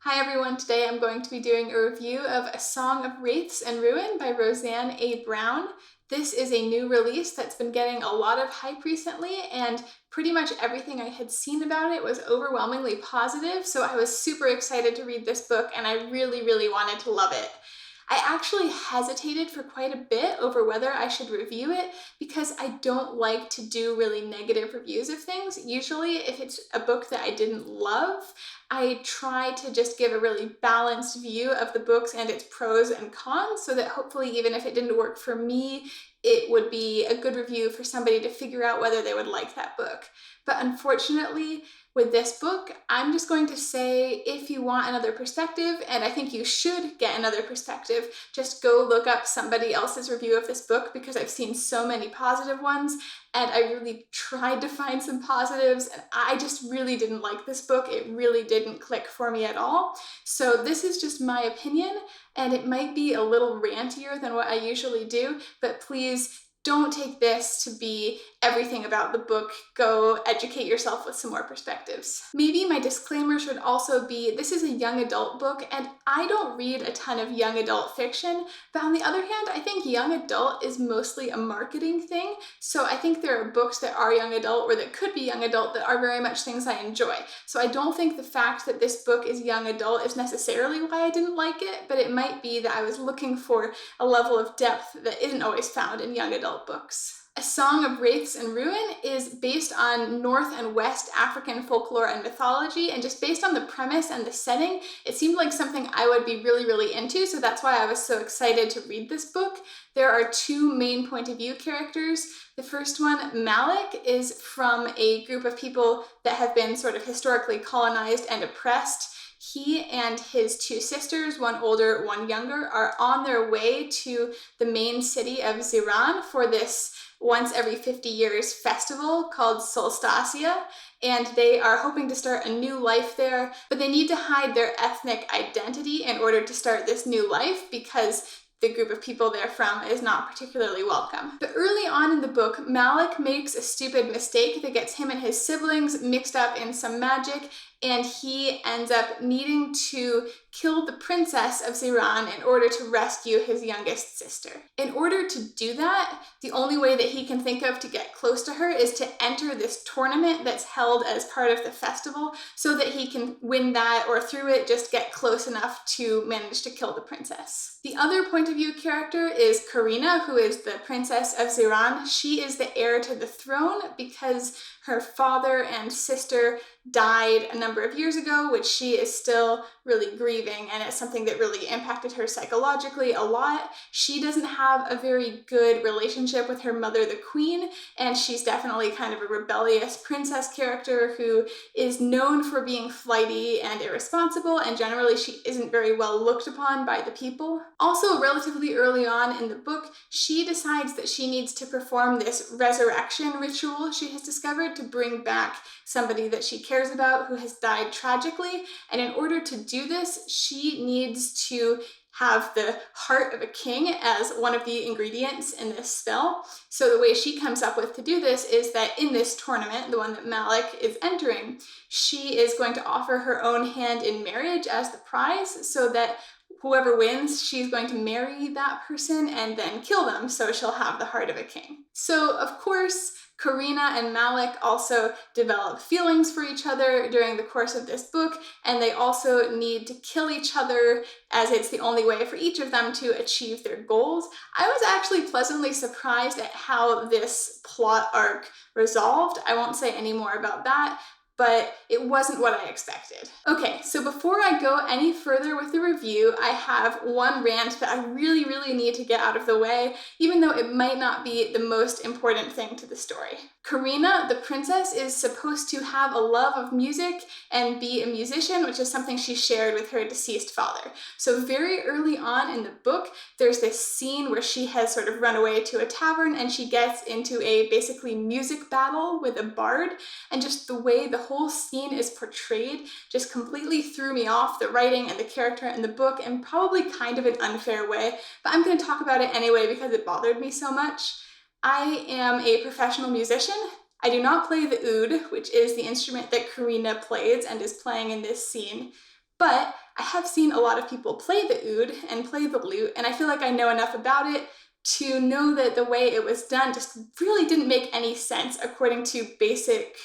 Hi everyone, today I'm going to be doing a review of A Song of Wraiths and Ruin by Roseanne A. Brown. This is a new release that's been getting a lot of hype recently, and pretty much everything I had seen about it was overwhelmingly positive, so I was super excited to read this book and I really wanted to love it. I actually hesitated for quite a bit over whether I should review it because I don't like to do really negative reviews of things. Usually if it's a book that I didn't love, I try to just give a really balanced view of the books and its pros and cons so that hopefully even if it didn't work for me, it would be a good review for somebody to figure out whether they would like that book. But unfortunately, with this book, I'm just going to say if you want another perspective, and I think you should get another perspective, just go look up somebody else's review of this book because I've seen so many positive ones and I really tried to find some positives and I just really didn't like this book. It really didn't click for me at all. So this is just my opinion and it might be a little rantier than what I usually do, but please don't take this to be everything about the book. Go educate yourself with some more perspectives. Maybe my disclaimer should also be this is a young adult book and I don't read a ton of young adult fiction, but on the other hand, I think young adult is mostly a marketing thing. So I think there are books that are young adult or that could be young adult that are very much things I enjoy. So I don't think the fact that this book is young adult is necessarily why I didn't like it, but it might be that I was looking for a level of depth that isn't always found in young adult books. A Song of Wraiths and Ruin is based on North and West African folklore and mythology, and just based on the premise and the setting, it seemed like something I would be really into, so that's why I was so excited to read this book. There are two main point of view characters. The first one, Malik, is from a group of people that have been sort of historically colonized and oppressed. He and his two sisters, one older, one younger, are on their way to the main city of Ziran for this once every 50 years festival called Solstasia, and they are hoping to start a new life there, but they need to hide their ethnic identity in order to start this new life because the group of people they're from is not particularly welcome. But early on in the book, Malik makes a stupid mistake that gets him and his siblings mixed up in some magic, and he ends up needing to kill the princess of Ziran in order to rescue his youngest sister. In order to do that, the only way that he can think of to get close to her is to enter this tournament that's held as part of the festival so that he can win that, or through it just get close enough to manage to kill the princess. The other point of view character is Karina, who is the princess of Ziran. She is the heir to the throne because her father and sister died a number of years ago, which she is still really grieving, and it's something that really impacted her psychologically a lot. She doesn't have a very good relationship with her mother, the queen, and she's definitely kind of a rebellious princess character who is known for being flighty and irresponsible, and generally she isn't very well looked upon by the people. Also, relatively early on in the book, she decides that she needs to perform this resurrection ritual she has discovered to bring back somebody that she cares about who has died tragically, and in order to do this, she needs to have the heart of a king as one of the ingredients in this spell. So the way she comes up with to do this is that in this tournament, the one that Malik is entering, she is going to offer her own hand in marriage as the prize so that whoever wins, she's going to marry that person and then kill them, so she'll have the heart of a king. So, of course, Karina and Malik also develop feelings for each other during the course of this book, and they also need to kill each other as it's the only way for each of them to achieve their goals. I was actually pleasantly surprised at how this plot arc resolved. I won't say any more about that, but it wasn't what I expected. Okay, so before I go any further with the review, I have one rant that I really need to get out of the way, even though it might not be the most important thing to the story. Karina, the princess, is supposed to have a love of music and be a musician, which is something she shared with her deceased father. So very early on in the book, there's this scene where she has sort of run away to a tavern and she gets into a basically music battle with a bard, and just the way the whole scene is portrayed just completely threw me off, the writing and the character in the book, in probably kind of an unfair way, but I'm going to talk about it anyway because it bothered me so much. I am a professional musician. I do not play the oud, which is the instrument that Karina plays and is playing in this scene, but I have seen a lot of people play the oud and play the lute, and I feel like I know enough about it to know that the way it was done just really didn't make any sense according to basic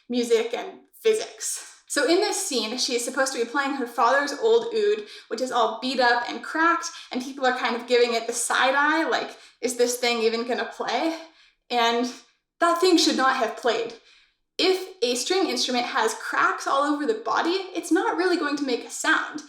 music and physics. So in this scene, she is supposed to be playing her father's old oud, which is all beat up and cracked, and people are kind of giving it the side eye, like, is this thing even gonna play? And that thing should not have played. If a string instrument has cracks all over the body, it's not really going to make a sound,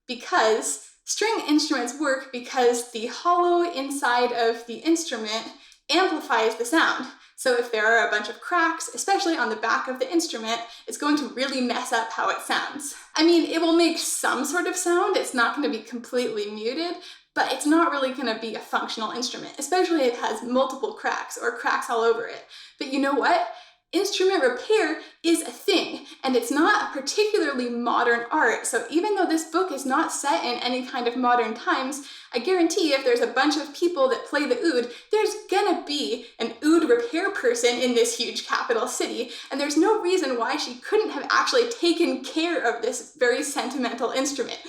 because string instruments work because the hollow inside of the instrument amplifies the sound. So if there are a bunch of cracks, especially on the back of the instrument, it's going to really mess up how it sounds. I mean, it will make some sort of sound, it's not going to be completely muted, but it's not really going to be a functional instrument, especially if it has multiple cracks or cracks all over it. But you know what? Instrument repair is a thing, and it's not a particularly modern art. So even though this book is not set in any kind of modern times, I guarantee if there's a bunch of people that play the oud, there's gonna be an oud repair person in this huge capital city, and there's no reason why she couldn't have actually taken care of this very sentimental instrument.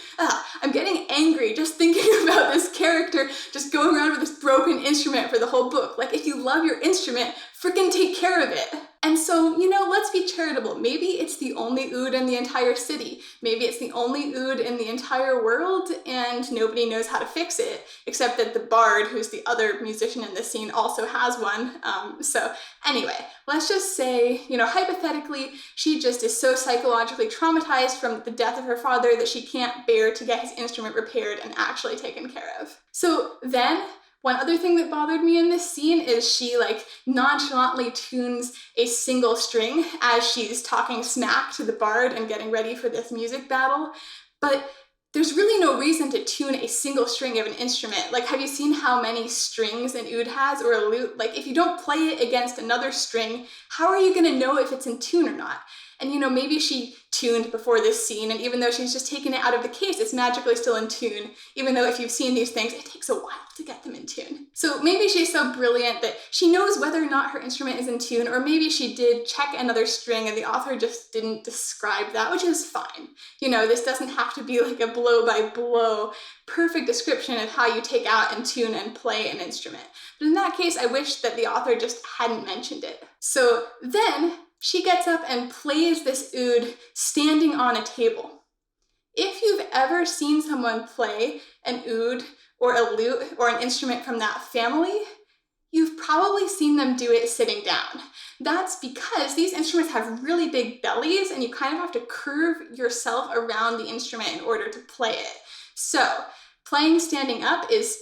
I'm getting angry just thinking about this character just going around with this broken instrument for the whole book. Like, if you love your instrument, freaking take care of it. And so, you know, let's be charitable. Maybe it's the only oud in the entire city. Maybe it's the only oud in the entire world, and nobody knows how to fix it, except that the bard, who's the other musician in this scene, also has one. So anyway, let's just say, you know, hypothetically, she just is so psychologically traumatized from the death of her father that she can't bear to get his instrument repaired and actually taken care of. So then, one other thing that bothered me in this scene is she like nonchalantly tunes a single string as she's talking smack to the bard and getting ready for this music battle. But there's really no reason to tune a single string of an instrument. Like, have you seen how many strings an oud has, or a lute? Like, if you don't play it against another string, how are you gonna know if it's in tune or not? And you know, maybe she tuned before this scene, and even though she's just taken it out of the case, it's magically still in tune, even though if you've seen these things, it takes a while to get them in tune. So maybe she's so brilliant that she knows whether or not her instrument is in tune, or maybe she did check another string and the author just didn't describe that, which is fine. You know, this doesn't have to be like a blow-by-blow perfect description of how you take out and tune and play an instrument. But in that case, I wish that the author just hadn't mentioned it. So then, she gets up and plays this oud standing on a table. If you've ever seen someone play an oud or a lute or an instrument from that family, you've probably seen them do it sitting down. That's because these instruments have really big bellies, and you kind of have to curve yourself around the instrument in order to play it. So playing standing up is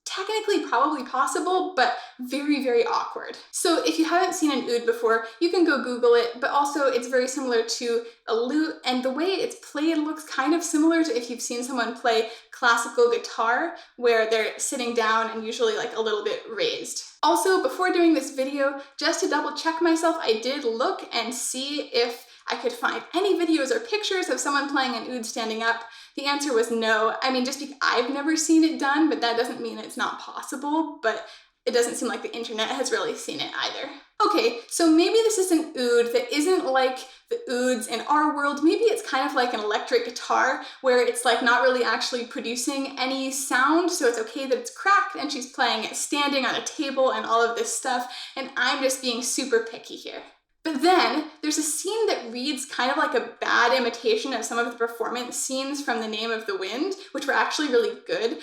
technically probably possible, but very, very awkward. So if you haven't seen an oud before, you can go Google it, but also it's very similar to a lute, and the way it's played looks kind of similar to if you've seen someone play classical guitar, where they're sitting down and usually like a little bit raised. Also, before doing this video, just to double check myself, I did look and see if I could find any videos or pictures of someone playing an oud standing up. The answer was no. I mean, just because I've never seen it done, but that doesn't mean it's not possible, but it doesn't seem like the internet has really seen it either. Okay, so maybe this is an oud that isn't like the ouds in our world. Maybe it's kind of like an electric guitar, where it's like not really actually producing any sound, so it's okay that it's cracked, and she's playing it standing on a table and all of this stuff, and I'm just being super picky here. But then there's a scene that reads kind of like a bad imitation of some of the performance scenes from The Name of the Wind, which were actually really good,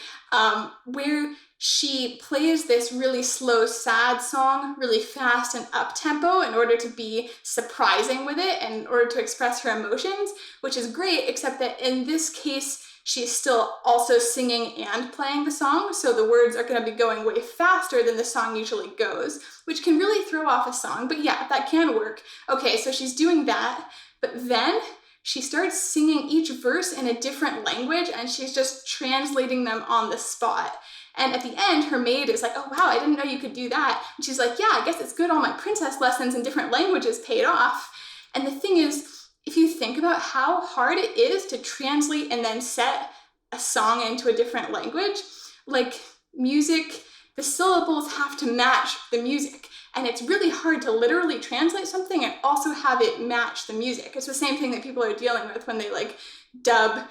where she plays this really slow, sad song really fast and up-tempo in order to be surprising with it and in order to express her emotions, which is great, except that in this case, she's still also singing and playing the song, so the words are going to be going way faster than the song usually goes, which can really throw off a song, but yeah, that can work. Okay, so she's doing that, but then she starts singing each verse in a different language, and she's just translating them on the spot. And at the end, her maid is like, oh wow, I didn't know you could do that. And she's like, yeah, I guess it's good all my princess lessons in different languages paid off. And the thing is, if you think about how hard it is to translate and then set a song into a different language, like music, the syllables have to match the music. and it's really hard to literally translate something and also have it match the music. It's the same thing that people are dealing with when they like dub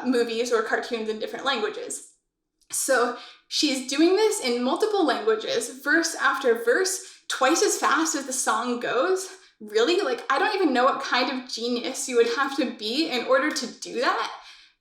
movies or cartoons in different languages. So she's doing this in multiple languages, verse after verse, twice as fast as the song goes. Really? Like, I don't even know what kind of genius you would have to be in order to do that.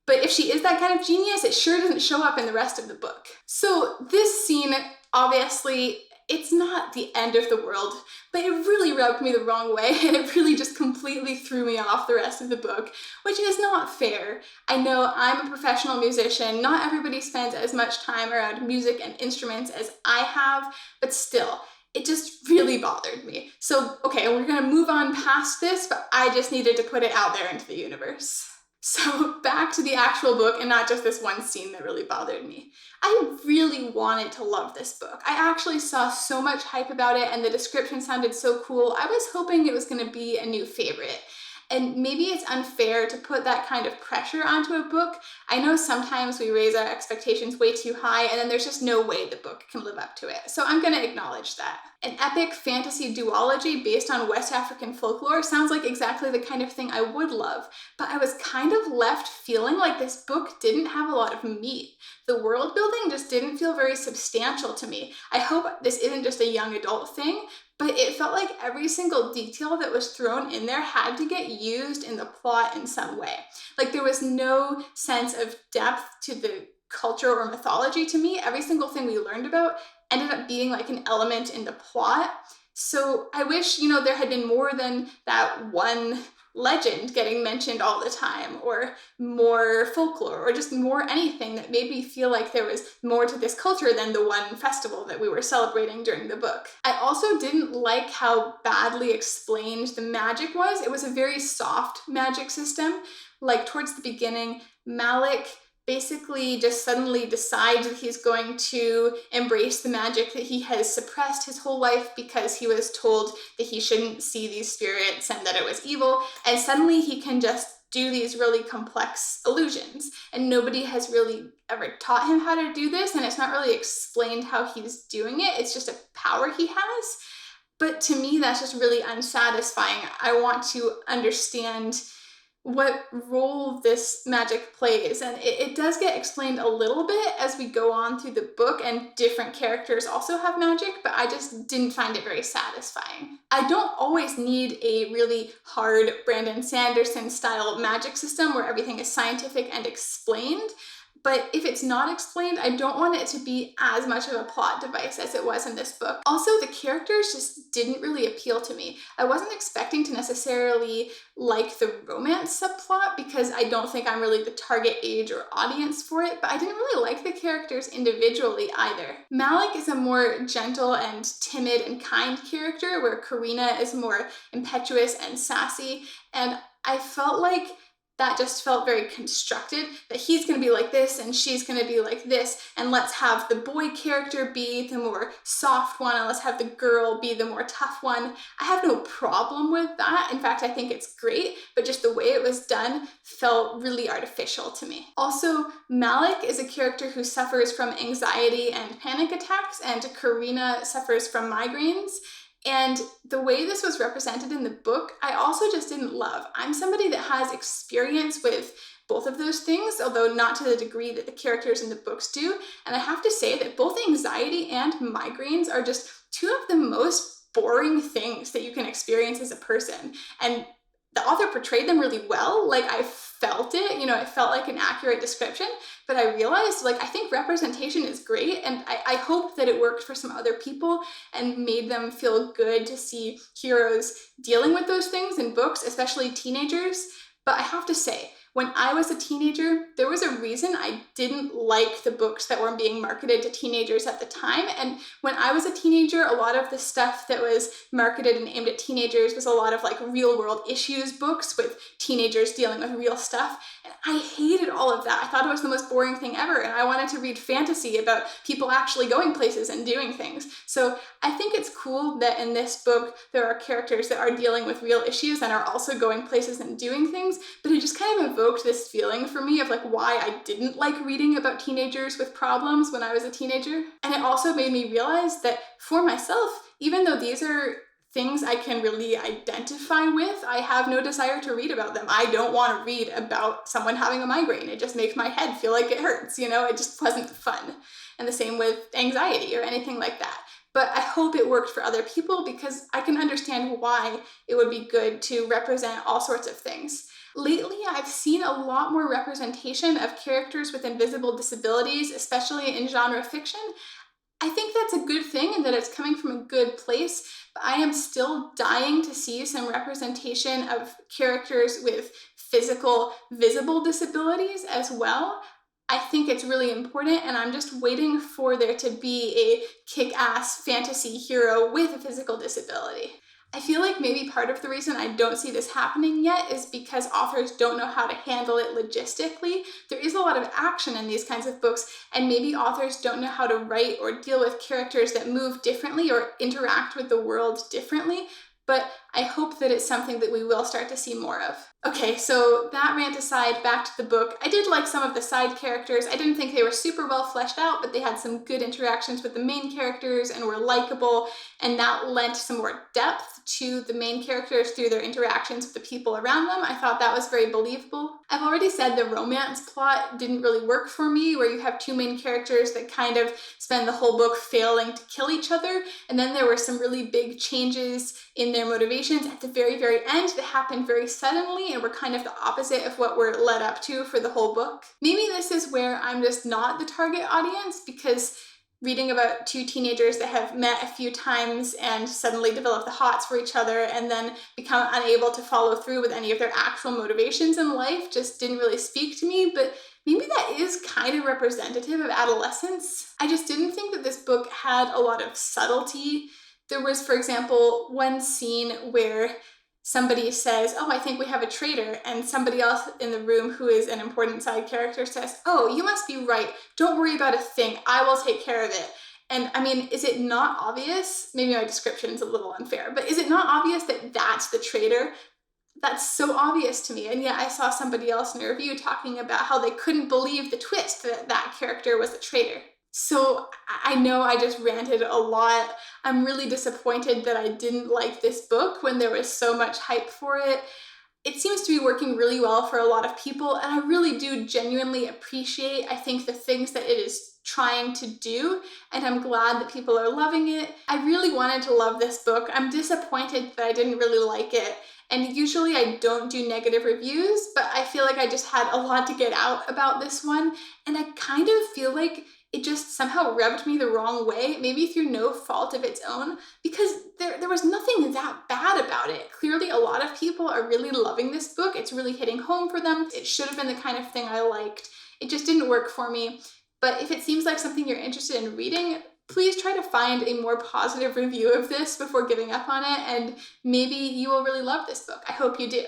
But if she is that kind of genius, it sure doesn't show up in the rest of the book. So this scene, obviously, it's not the end of the world, but it really rubbed me the wrong way, and it really just completely threw me off the rest of the book, which is not fair. I know I'm a professional musician. Not everybody spends as much time around music and instruments as I have, but still, it just really bothered me. So, okay, we're gonna move on past this, but I just needed to put it out there into the universe. So back to the actual book, and not just this one scene that really bothered me. I really wanted to love this book. I actually saw so much hype about it, and the description sounded so cool. I was hoping it was gonna be a new favorite. And maybe it's unfair to put that kind of pressure onto a book. I know sometimes we raise our expectations way too high, and then there's just no way the book can live up to it. So I'm gonna acknowledge that. An epic fantasy duology based on West African folklore sounds like exactly the kind of thing I would love, but I was kind of left feeling like this book didn't have a lot of meat. The world building just didn't feel very substantial to me. I hope this isn't just a young adult thing, but it felt like every single detail that was thrown in there had to get used in the plot in some way. Like, there was no sense of depth to the culture or mythology to me. Every single thing we learned about ended up being like an element in the plot. So I wish, there had been more than that one legend getting mentioned all the time, or more folklore, or just more anything that made me feel like there was more to this culture than the one festival that we were celebrating during the book. I also didn't like how badly explained the magic was. It was a very soft magic system. Like, towards the beginning, Malik basically just suddenly decides that he's going to embrace the magic that he has suppressed his whole life because he was told that he shouldn't see these spirits and that it was evil, and suddenly he can just do these really complex illusions, and nobody has really ever taught him how to do this, and it's not really explained how he's doing it. It's just a power he has. But to me, that's just really unsatisfying. I want to understand what role this magic plays, and it does get explained a little bit as we go on through the book, and different characters also have magic, but I just didn't find it very satisfying. I don't always need a really hard Brandon Sanderson style magic system where everything is scientific and explained. But if it's not explained, I don't want it to be as much of a plot device as it was in this book. Also, the characters just didn't really appeal to me. I wasn't expecting to necessarily like the romance subplot because I don't think I'm really the target age or audience for it, but I didn't really like the characters individually either. Malik is a more gentle and timid and kind character, where Karina is more impetuous and sassy, and I felt like that just felt very constructed, that he's gonna be like this and she's gonna be like this, and let's have the boy character be the more soft one and let's have the girl be the more tough one. I have no problem with that. In fact, I think it's great, but just the way it was done felt really artificial to me. Also, Malik is a character who suffers from anxiety and panic attacks, and Karina suffers from migraines. And the way this was represented in the book, I also just didn't love. I'm somebody that has experience with both of those things, although not to the degree that the characters in the books do. And I have to say that both anxiety and migraines are just two of the most boring things that you can experience as a person. And the author portrayed them really well. Like, I felt it, it felt like an accurate description, but I realized, I think representation is great, and I hope that it worked for some other people and made them feel good to see heroes dealing with those things in books, especially teenagers. But I have to say, when I was a teenager, there was a reason I didn't like the books that were being marketed to teenagers at the time. And when I was a teenager, a lot of the stuff that was marketed and aimed at teenagers was a lot of real world issues books with teenagers dealing with real stuff. And I hated all of that. I thought it was the most boring thing ever. And I wanted to read fantasy about people actually going places and doing things. So I think it's cool that in this book, there are characters that are dealing with real issues and are also going places and doing things. But it just kind of evoked this feeling for me of why I didn't like reading about teenagers with problems when I was a teenager. And it also made me realize that for myself, even though these are things I can really identify with, I have no desire to read about them. I don't want to read about someone having a migraine. It just makes my head feel like it hurts, you know? It just wasn't fun. And the same with anxiety or anything like that. But I hope it worked for other people because I can understand why it would be good to represent all sorts of things. Lately, I've seen a lot more representation of characters with invisible disabilities, especially in genre fiction. I think that's a good thing and that it's coming from a good place, but I am still dying to see some representation of characters with physical, visible disabilities as well. I think it's really important, and I'm just waiting for there to be a kick-ass fantasy hero with a physical disability. I feel like maybe part of the reason I don't see this happening yet is because authors don't know how to handle it logistically. There is a lot of action in these kinds of books, and maybe authors don't know how to write or deal with characters that move differently or interact with the world differently. But I hope that it's something that we will start to see more of. Okay, so that rant aside, back to the book. I did like some of the side characters. I didn't think they were super well fleshed out, but they had some good interactions with the main characters and were likable, and that lent some more depth to the main characters through their interactions with the people around them. I thought that was very believable. I've already said the romance plot didn't really work for me, where you have two main characters that kind of spend the whole book failing to kill each other, and then there were some really big changes in their motivations at the very, very end that happened very suddenly and were kind of the opposite of what we're led up to for the whole book. Maybe this is where I'm just not the target audience, because reading about two teenagers that have met a few times and suddenly develop the hots for each other and then become unable to follow through with any of their actual motivations in life just didn't really speak to me, but maybe that is kind of representative of adolescence. I just didn't think that this book had a lot of subtlety. There was, for example, one scene where somebody says, "Oh, I think we have a traitor," and somebody else in the room who is an important side character says, "Oh, you must be right. Don't worry about a thing. I will take care of it." And I mean, is it not obvious? Maybe my description is a little unfair, but is it not obvious that that's the traitor? That's so obvious to me. And yet I saw somebody else in a review talking about how they couldn't believe the twist that that character was the traitor. So I know I just ranted a lot. I'm really disappointed that I didn't like this book when there was so much hype for it. It seems to be working really well for a lot of people, and I really do genuinely appreciate, I think, the things that it is trying to do, and I'm glad that people are loving it. I really wanted to love this book. I'm disappointed that I didn't really like it. And usually I don't do negative reviews, but I feel like I just had a lot to get out about this one, and I kind of feel like it just somehow rubbed me the wrong way, maybe through no fault of its own, because there was nothing that bad about it. Clearly, a lot of people are really loving this book. It's really hitting home for them. It should have been the kind of thing I liked. It just didn't work for me. But if it seems like something you're interested in reading, please try to find a more positive review of this before giving up on it, and maybe you will really love this book. I hope you do.